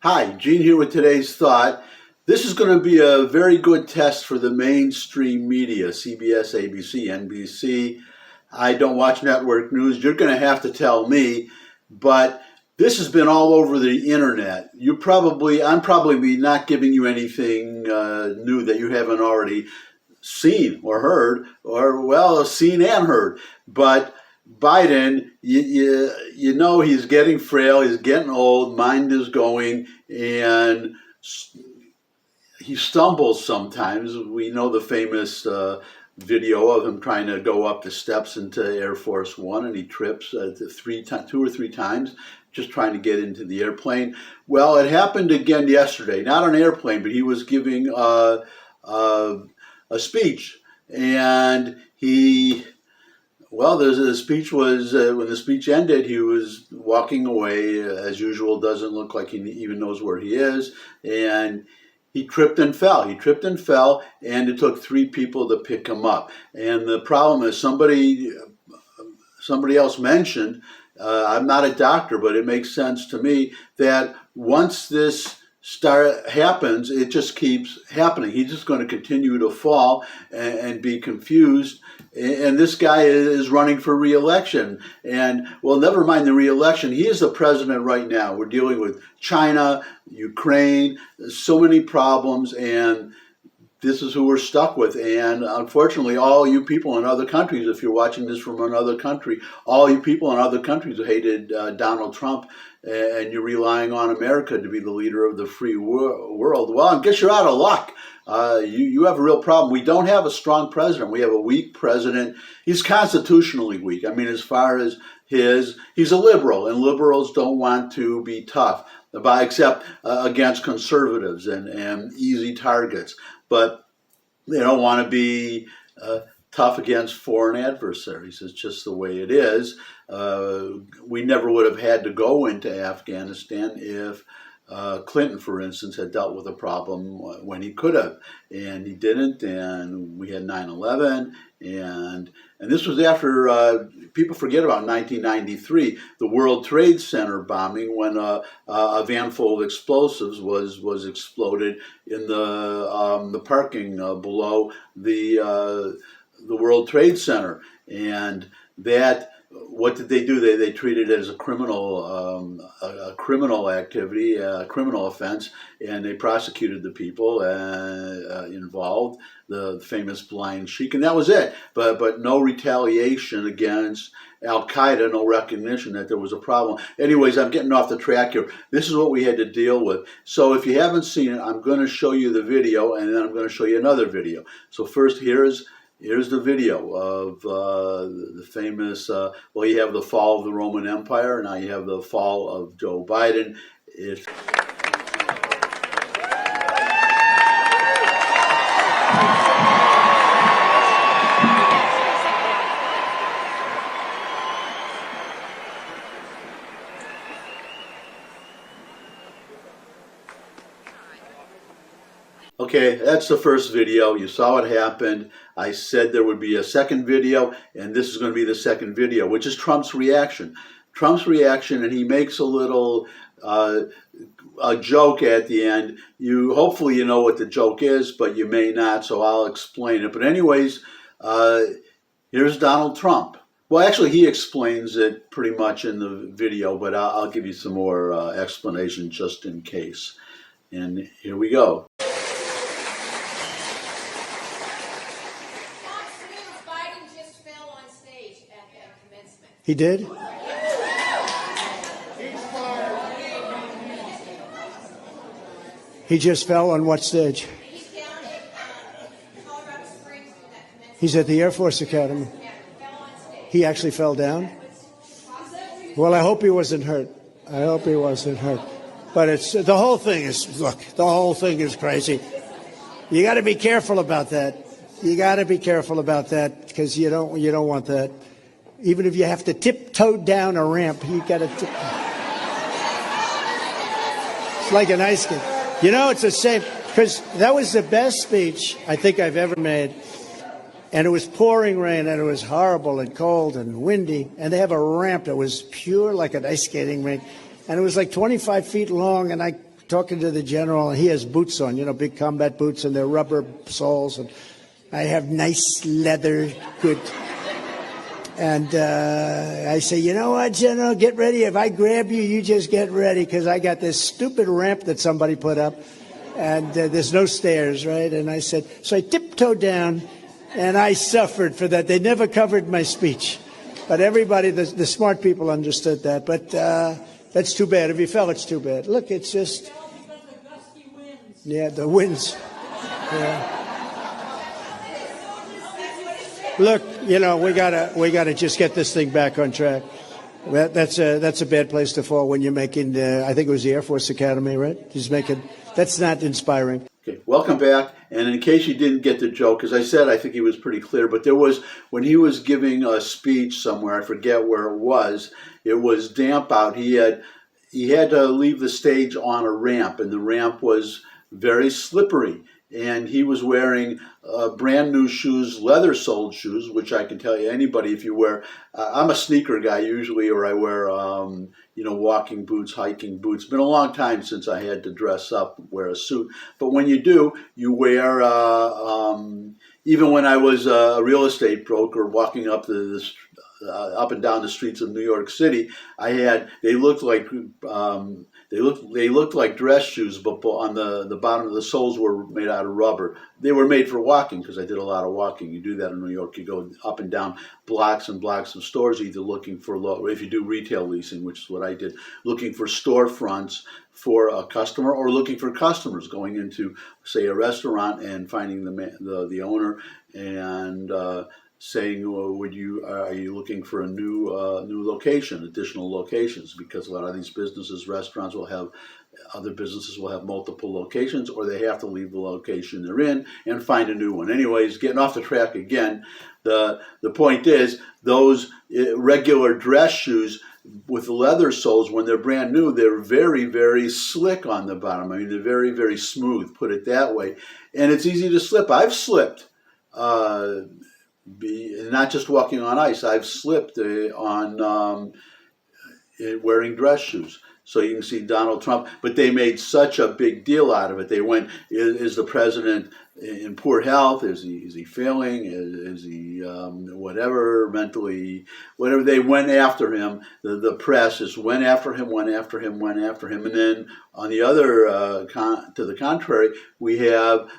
Hi, Gene here with today's thought. This is going to be a very good test for the mainstream media, CBS, ABC, NBC. I don't watch network news. You're going to have to tell me, but this has been all over the internet. I'm probably not giving you anything new that you haven't already seen or heard, or well, seen and heard. But Biden, you know he's getting frail, he's getting old, mind is going, and he stumbles sometimes. We know the famous video of him trying to go up the steps into Air Force One, and he trips two or three times just trying to get into the airplane. Well, it happened again yesterday, not on an airplane, but he was giving a speech, and the speech was, when the speech ended, he was walking away, as usual, doesn't look like he even knows where he is, and he tripped and fell. And it took three people to pick him up. And the problem is somebody else mentioned, I'm not a doctor, but it makes sense to me, that once this happens, it just keeps happening. He's just going to continue to fall and be confused. And this guy is running for re-election. And, well, never mind the re-election. He is the president right now. We're dealing with China, Ukraine, so many problems, and this is who we're stuck with. And unfortunately, all you people in other countries, if you're watching this from another country, all you people in other countries who hated Donald Trump, and you're relying on America to be the leader of the free world, well, I guess you're out of luck. You have a real problem. We don't have a strong president. We have a weak president. He's constitutionally weak. I mean, as far as he's a liberal, and liberals don't want to be tough, except against conservatives and easy targets. But they don't want to be tough against foreign adversaries. It's just the way it is. We never would have had to go into Afghanistan if Clinton, for instance, had dealt with a problem when he could have, and he didn't. And we had 9/11, and this was after people forget about 1993, the World Trade Center bombing, when a van full of explosives was exploded in the parking below the World Trade Center, and that. What did they do? They treated it as a criminal activity, a criminal offense, and they prosecuted the people involved, the famous Blind Sheik, and that was it. But no retaliation against Al Qaeda, no recognition that there was a problem. Anyways, I'm getting off the track here. This is what we had to deal with. So if you haven't seen it, I'm going to show you the video, and then I'm going to show you another video. So first, here's the video of the famous, you have the fall of the Roman Empire, now you have the fall of Joe Biden. Okay, that's the first video. You saw what happened. I said there would be a second video, and this is going to be the second video, which is Trump's reaction. And he makes a little a joke at the end. Hopefully you know what the joke is, but you may not, so I'll explain it. But anyways, here's Donald Trump. Well, actually, he explains it pretty much in the video, but I'll give you some more explanation just in case. And here we go. He did? He just fell on what stage? He's down at Colorado Springs with that commencement. He's at the Air Force Academy. Yeah, fell on stage. He actually fell down? Well, I hope he wasn't hurt. But the whole thing is crazy. You got to be careful about that. Because you don't want that. Even if you have to tiptoe down a ramp, you got to tiptoe. It's like an ice skate. You know, it's a shame, because that was the best speech I think I've ever made. And it was pouring rain, and it was horrible and cold and windy. And they have a ramp that was pure like an ice skating rink. And it was like 25 feet long, and I talking to the general, and he has boots on, big combat boots, and they're rubber soles, and I have nice leather, good. And I say, you know what, General, get ready. If I grab you, you just get ready, because I got this stupid ramp that somebody put up, and there's no stairs, right? And I said, so I tiptoed down, and I suffered for that. They never covered my speech. But everybody, the smart people understood that. But that's too bad. If you fell, it's too bad. Look, it's just... Yeah, the winds. Yeah. Look, we gotta just get this thing back on track. That's a bad place to fall when you're making. I think it was the Air Force Academy, right? He's making. That's not inspiring. Okay, welcome back. And in case you didn't get the joke, as I said, I think he was pretty clear. But there was, when he was giving a speech somewhere, I forget where it was damp out. He had to leave the stage on a ramp, and the ramp was very slippery. And he was wearing brand new shoes, leather-soled shoes, which I can tell you, anybody, if you wear, I'm a sneaker guy usually, or I wear, walking boots, hiking boots. It's been a long time since I had to dress up, wear a suit. But when you do, you wear, even when I was a real estate broker walking up up and down the streets of New York City, they looked like dress shoes, but on the bottom of the soles were made out of rubber. They were made for walking, because I did a lot of walking. You do that in New York. You go up and down blocks and blocks of stores, either looking for, if you do retail leasing, which is what I did, looking for storefronts for a customer, or looking for customers, going into, say, a restaurant and finding the owner and saying, well, are you looking for a new location, additional locations? Because a lot of these businesses, restaurants other businesses will have multiple locations, or they have to leave the location they're in and find a new one. Anyways, getting off the track again, the point is, those regular dress shoes with the leather soles, when they're brand new, they're very, very slick on the bottom. I mean, they're very, very smooth, put it that way. And it's easy to slip. I've slipped. Not just walking on ice, I've slipped on wearing dress shoes. So you can see Donald Trump, but they made such a big deal out of it. They went, is the president in poor health? Is he failing? Is he whatever, mentally, whatever? They went after him. The press just went after him. And then on the other, to the contrary, we have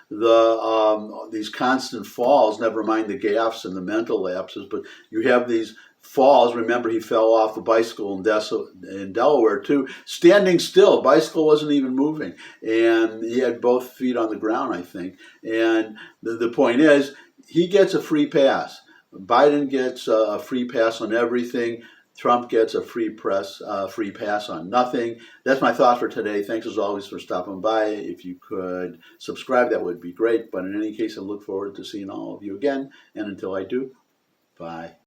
these constant falls, never mind the gaffes and the mental lapses, but you have these falls. Remember, he fell off the bicycle in Delaware too, standing still. Bicycle wasn't even moving, and he had both feet on the ground, I think. And the point is, he gets a free pass. Biden gets a free pass on everything. Trump gets a free pass on nothing. That's my thought for today. Thanks as always for stopping by. If you could subscribe, that would be great. But in any case, I look forward to seeing all of you again. And until I do, bye.